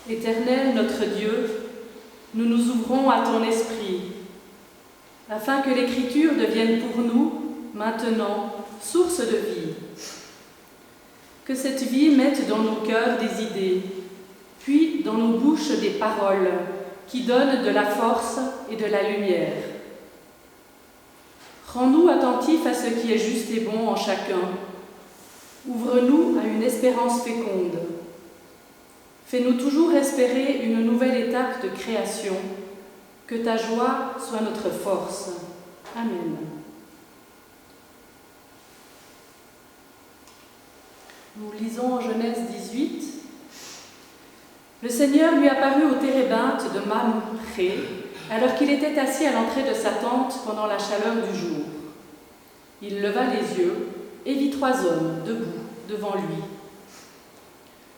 Éternel notre Dieu, nous nous ouvrons à ton esprit, afin que l'Écriture devienne pour nous, maintenant, source de vie. Que cette vie mette dans nos cœurs des idées, puis dans nos bouches des paroles qui donnent de la force et de la lumière. Rends-nous attentifs à ce qui est juste et bon en chacun. Ouvre-nous à une espérance féconde. Fais-nous toujours espérer une nouvelle étape de création. Que ta joie soit notre force. Amen. Nous lisons en Genèse 18. Le Seigneur lui apparut au térébinthe de Mamré, alors qu'il était assis à l'entrée de sa tente pendant la chaleur du jour. Il leva les yeux et vit 3 hommes debout devant lui.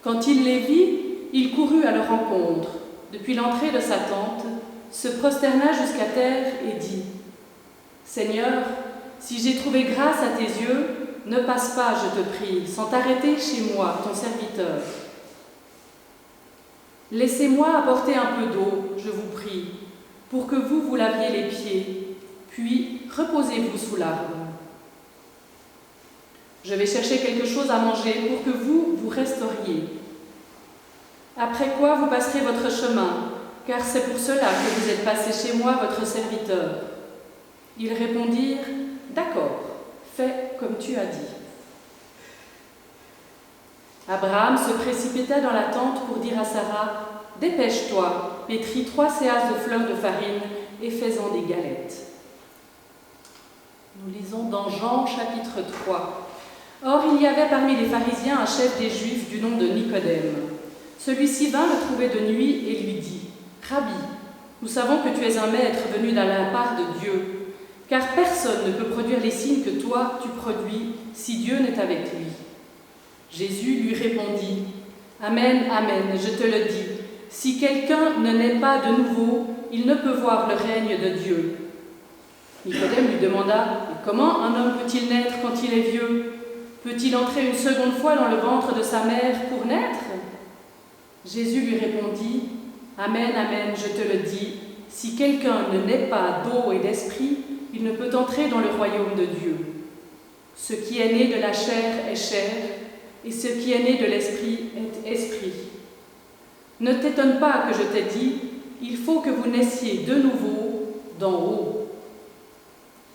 Quand il les vit, il courut à leur rencontre, depuis l'entrée de sa tente, se prosterna jusqu'à terre et dit : « Seigneur, si j'ai trouvé grâce à tes yeux, ne passe pas, je te prie, sans t'arrêter chez moi, ton serviteur. Laissez-moi apporter un peu d'eau, je vous prie, pour que vous laviez les pieds, puis reposez-vous sous l'arbre. Je vais chercher quelque chose à manger pour que vous resteriez. Après quoi vous passerez votre chemin, car c'est pour cela que vous êtes passé chez moi, votre serviteur. » Ils répondirent : « D'accord, fais comme tu as dit. » Abraham se précipita dans la tente pour dire à Sarah : « Dépêche-toi, pétris 3 séas de fleurs de farine et fais-en des galettes. » Nous lisons dans Jean chapitre 3. Or, il y avait parmi les pharisiens un chef des Juifs du nom de Nicodème. Celui-ci vint le trouver de nuit et lui dit : « Rabbi, nous savons que tu es un maître venu de la part de Dieu, car personne ne peut produire les signes que toi tu produis si Dieu n'est avec lui. » Jésus lui répondit : « Amen, amen, je te le dis, si quelqu'un ne naît pas de nouveau, il ne peut voir le règne de Dieu. » Nicodème lui demanda : « Comment un homme peut-il naître quand il est vieux ? Peut-il entrer une seconde fois dans le ventre de sa mère pour naître ?» Jésus lui répondit : « Amen, amen, je te le dis, si quelqu'un ne naît pas d'eau et d'esprit, il ne peut entrer dans le royaume de Dieu. Ce qui est né de la chair est chair, et ce qui est né de l'esprit est esprit. Ne t'étonne pas que je t'ai dit, il faut que vous naissiez de nouveau d'en haut.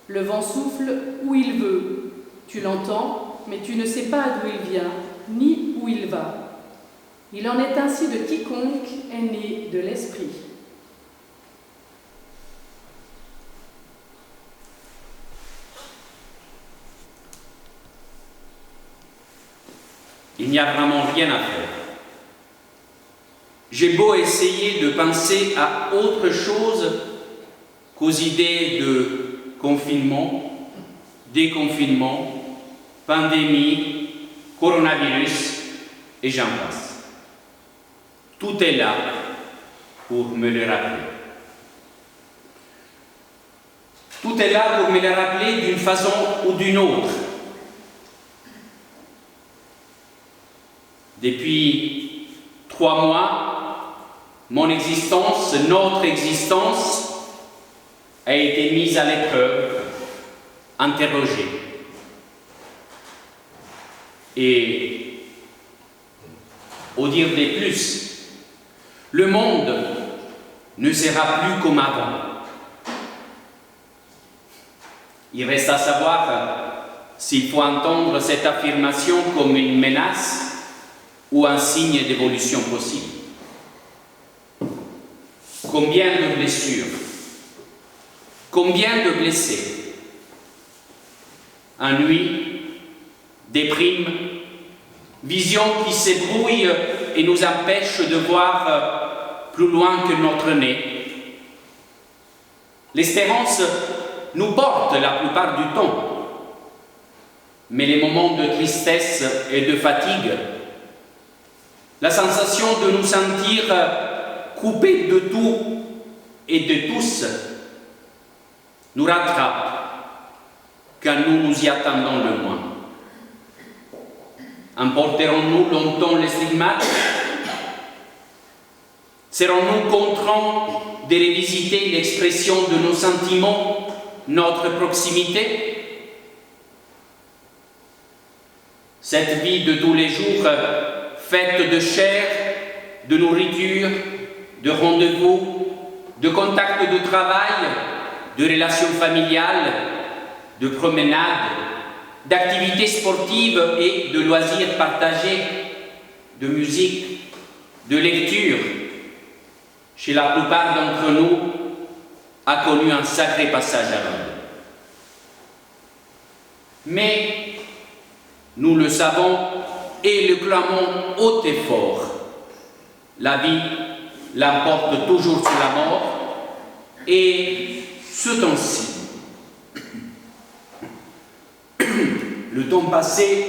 Le vent souffle où il veut, tu l'entends, mais tu ne sais pas d'où il vient, ni où il va. Il en est ainsi de quiconque est né de l'esprit. » Il n'y a vraiment rien à faire. J'ai beau essayer de penser à autre chose qu'aux idées de confinement, déconfinement, pandémie, coronavirus, et j'en passe. Tout est là pour me le rappeler. Tout est là pour me le rappeler d'une façon ou d'une autre. Depuis 3 mois, mon existence, notre existence, a été mise à l'épreuve, interrogée. Et, au dire des plus, le monde ne sera plus comme avant. Il reste à savoir s'il faut entendre cette affirmation comme une menace ou un signe d'évolution possible. Combien de blessures, combien de blessés, ennui, déprime, vision qui s'ébrouille et nous empêche de voir plus loin que notre nez. L'espérance nous porte la plupart du temps, mais les moments de tristesse et de fatigue, la sensation de nous sentir coupés de tout et de tous, nous rattrape quand nous nous y attendons le moins. Emporterons-nous longtemps les stigmates? Serons-nous contraints de revisiter l'expression de nos sentiments, notre proximité? Cette vie de tous les jours, faite de chair, de nourriture, de rendez-vous, de contacts de travail, de relations familiales, de promenades, d'activités sportives et de loisirs partagés, de musique, de lecture, chez la plupart d'entre nous, a connu un sacré passage à vide. Mais nous le savons et le clamons haut et fort. La vie l'emporte toujours sur la mort, et ce temps-ci, le temps passé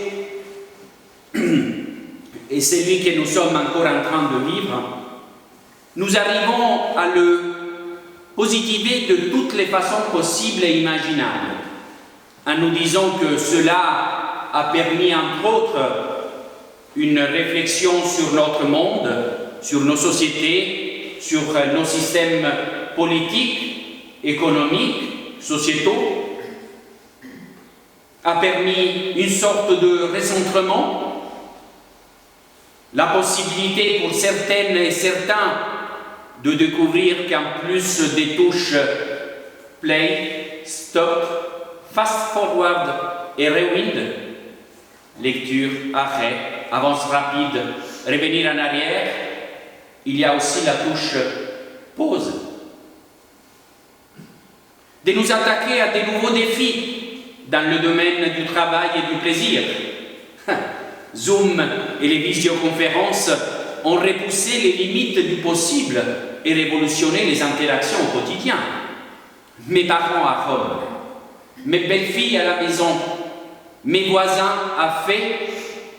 et celui que nous sommes encore en train de vivre, nous arrivons à le positiver de toutes les façons possibles et imaginables, en nous disant que cela a permis, entre autres, une réflexion sur notre monde, sur nos sociétés, sur nos systèmes politiques, économiques, sociétaux, a permis une sorte de recentrement, la possibilité pour certaines et certains de découvrir qu'en plus des touches play, stop, fast forward et rewind, lecture, arrêt, avance rapide, revenir en arrière, il y a aussi la touche pause. De nous attaquer à de nouveaux défis dans le domaine du travail et du plaisir. Zoom et les visioconférences ont repoussé les limites du possible et révolutionné les interactions au quotidien. Mes parents à Rome, mes belles-filles à la maison, mes voisins à Fès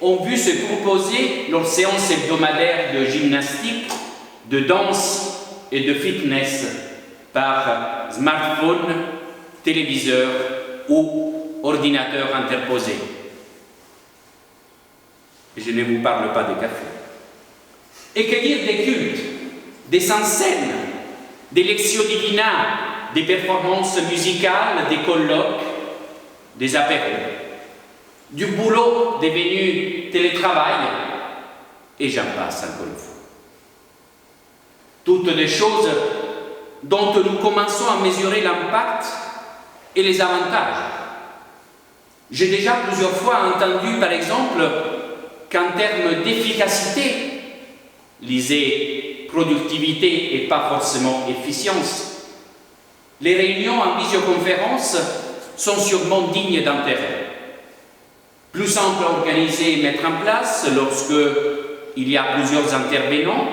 ont vu se proposer leurs séances hebdomadaires de gymnastique, de danse et de fitness par smartphone, téléviseur ou ordinateur interposé. Je ne vous parle pas des cafés. Et que dire des cultes, des scènes, des lections divina, des performances musicales, des colloques, des apéros, du boulot devenu télétravail, et j'en passe encore une fois. Toutes des choses dont nous commençons à mesurer l'impact et les avantages. J'ai déjà plusieurs fois entendu, par exemple, qu'en termes d'efficacité, lisez productivité et pas forcément efficience, les réunions en visioconférence sont sûrement dignes d'intérêt. Plus simple à organiser et mettre en place lorsque il y a plusieurs intervenants,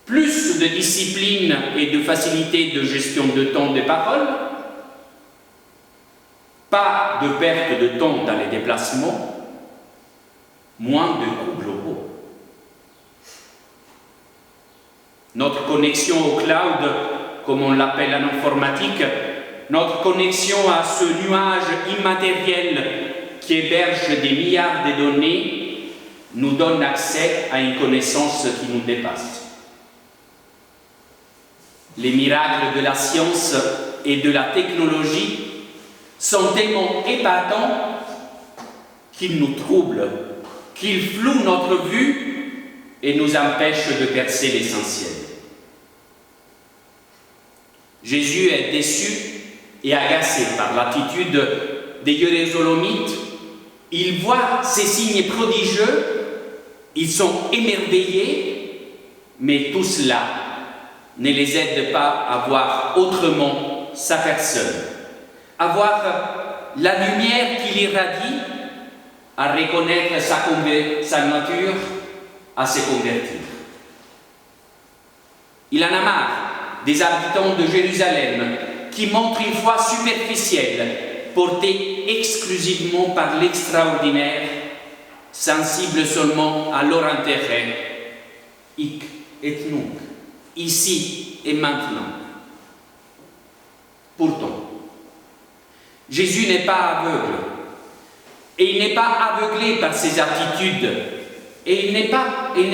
plus de discipline et de facilité de gestion de temps de parole, pas de perte de temps dans les déplacements, moins de coûts globaux. Notre connexion au cloud, comme on l'appelle en informatique, notre connexion à ce nuage immatériel qui héberge des milliards de données, nous donne accès à une connaissance qui nous dépasse. Les miracles de la science et de la technologie sont tellement épatants qu'ils nous troublent, qu'ils flouent notre vue et nous empêchent de percer l'essentiel. Jésus est déçu et agacé par l'attitude des Jérusalemites. Il voit ces signes prodigieux, ils sont émerveillés, mais tout cela ne les aide pas à voir autrement sa personne, à voir la lumière qui l'irradie, à reconnaître sa nature, à se convertir. Il en a marre des habitants de Jérusalem qui montrent une foi superficielle, portée exclusivement par l'extraordinaire, sensible seulement à leur intérêt, hic et nunc, ici et maintenant. Pourtant, Jésus n'est pas aveugle Et il n'est pas aveuglé par ses attitudes. Et il ne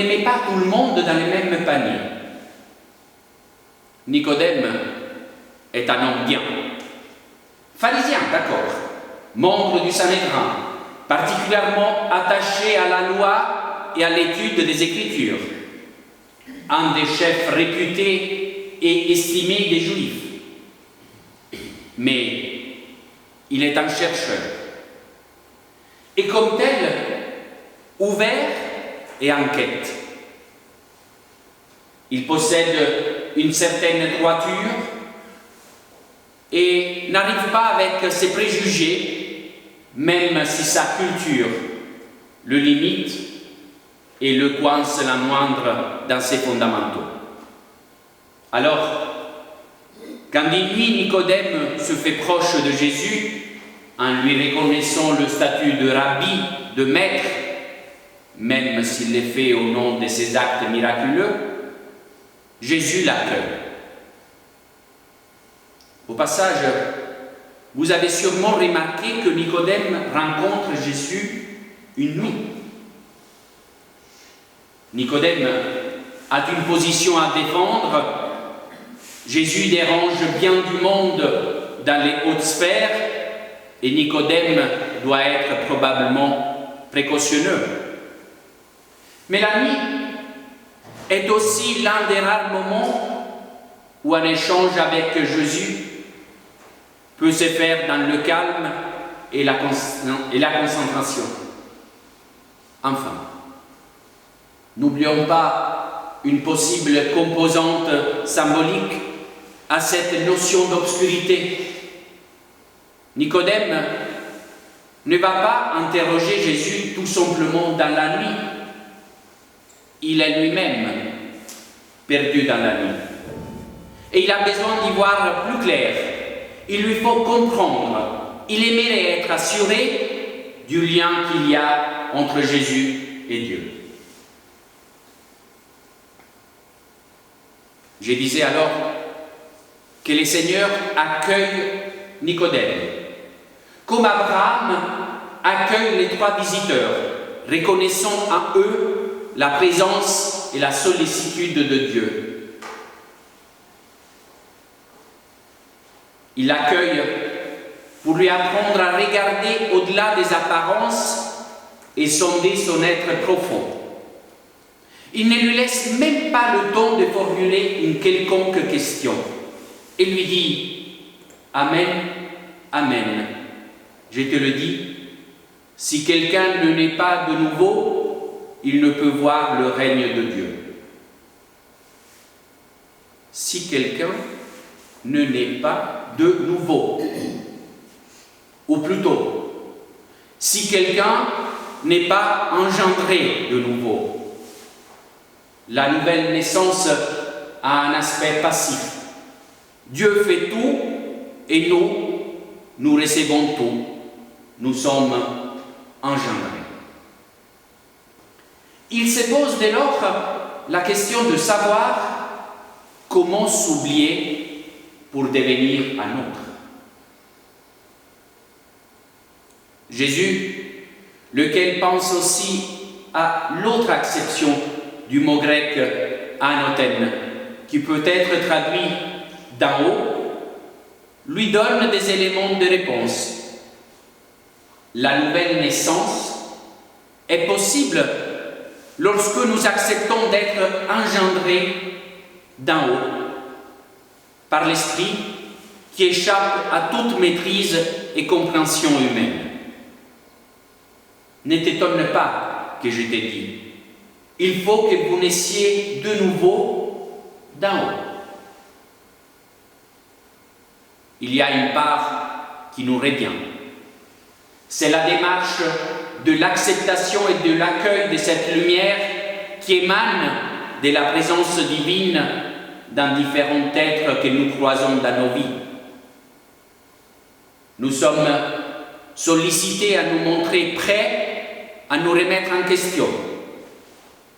met pas tout le monde dans le même panier. Nicodème est un homme bien. Pharisien, d'accord, membre du Sanhédrin, particulièrement attaché à la loi et à l'étude des Écritures, un des chefs réputés et estimés des Juifs. Mais il est un chercheur. Et comme tel, ouvert et en quête. Il possède une certaine droiture et n'arrive pas avec ses préjugés, même si sa culture le limite et le coince la moindre dans ses fondamentaux. Alors, quand une nuit Nicodème se fait proche de Jésus, en lui reconnaissant le statut de rabbi, de maître, même s'il l'est fait au nom de ses actes miraculeux, Jésus l'accueille. Au passage, vous avez sûrement remarqué que Nicodème rencontre Jésus une nuit. Nicodème a une position à défendre. Jésus dérange bien du monde dans les hautes sphères et Nicodème doit être probablement précautionneux. Mais la nuit est aussi l'un des rares moments où un échange avec Jésus peut se faire dans le calme et la concentration. Enfin, n'oublions pas une possible composante symbolique à cette notion d'obscurité. Nicodème ne va pas interroger Jésus tout simplement dans la nuit. Il est lui-même perdu dans la nuit. Et il a besoin d'y voir plus clair. Il lui faut comprendre. Il aimerait être assuré du lien qu'il y a entre Jésus et Dieu. Je disais alors que le Seigneur accueille Nicodème, comme Abraham accueille les 3 visiteurs, reconnaissant en eux la présence et la sollicitude de Dieu. Il l'accueille pour lui apprendre à regarder au-delà des apparences et sonder son être profond. Il ne lui laisse même pas le temps de formuler une quelconque question. Il lui dit « Amen, Amen. Je te le dis, si quelqu'un ne naît pas de nouveau, il ne peut voir le règne de Dieu. » Si quelqu'un ne naît pas de nouveau, ou plutôt, si quelqu'un n'est pas engendré de nouveau. La nouvelle naissance a un aspect passif. Dieu fait tout et nous recevons tout. Nous sommes engendrés. Il se pose dès lors la question de savoir comment s'oublier pour devenir un autre. Jésus, lequel pense aussi à l'autre acception du mot grec anothène, qui peut être traduit d'en haut, lui donne des éléments de réponse. La nouvelle naissance est possible lorsque nous acceptons d'être engendrés d'en haut, par l'Esprit qui échappe à toute maîtrise et compréhension humaine. Ne t'étonne pas que je t'ai dit. Il faut que vous naissiez de nouveau d'en haut. Il y a une part qui nous revient. C'est la démarche de l'acceptation et de l'accueil de cette lumière qui émane de la présence divine dans différents êtres que nous croisons dans nos vies. Nous sommes sollicités à nous montrer prêts à nous remettre en question,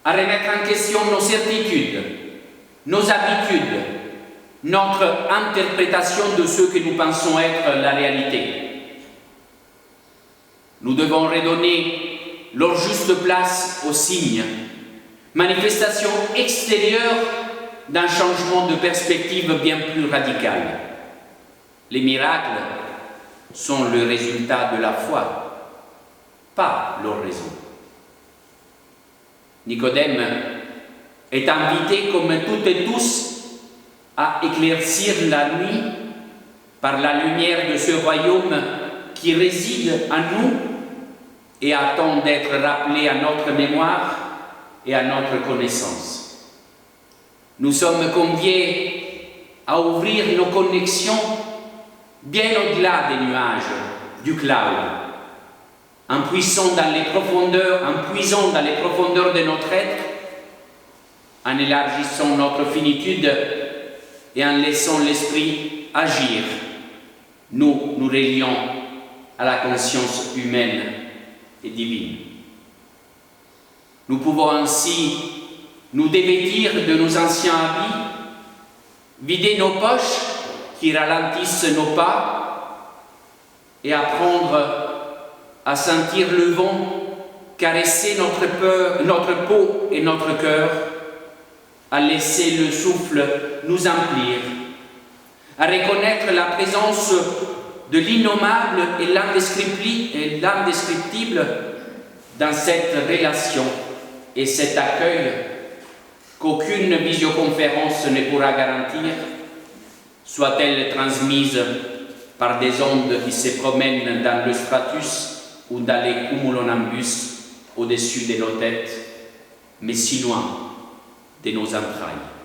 à remettre en question nos certitudes, nos habitudes, notre interprétation de ce que nous pensons être la réalité. Nous devons redonner leur juste place aux signes, manifestation extérieure d'un changement de perspective bien plus radical. Les miracles sont le résultat de la foi, pas leur raison. Nicodème est invité, comme toutes et tous, à éclaircir la nuit par la lumière de ce royaume qui réside en nous et attend d'être rappelé à notre mémoire et à notre connaissance. Nous sommes conviés à ouvrir nos connexions bien au-delà des nuages, du cloud, en puisant dans les profondeurs de notre être, en élargissant notre finitude et en laissant l'esprit agir. Nous nous relions à la conscience humaine et divine. Nous pouvons ainsi nous dévêtir de nos anciens habits, vider nos poches qui ralentissent nos pas et apprendre à sentir le vent caresser notre peau et notre cœur, à laisser le souffle nous emplir, à reconnaître la présence de l'innommable et l'indescriptible dans cette relation et cet accueil qu'aucune visioconférence ne pourra garantir, soit-elle transmise par des ondes qui se promènent dans le stratus ou dans les cumulonimbus au-dessus de nos têtes, mais si loin de nos entrailles.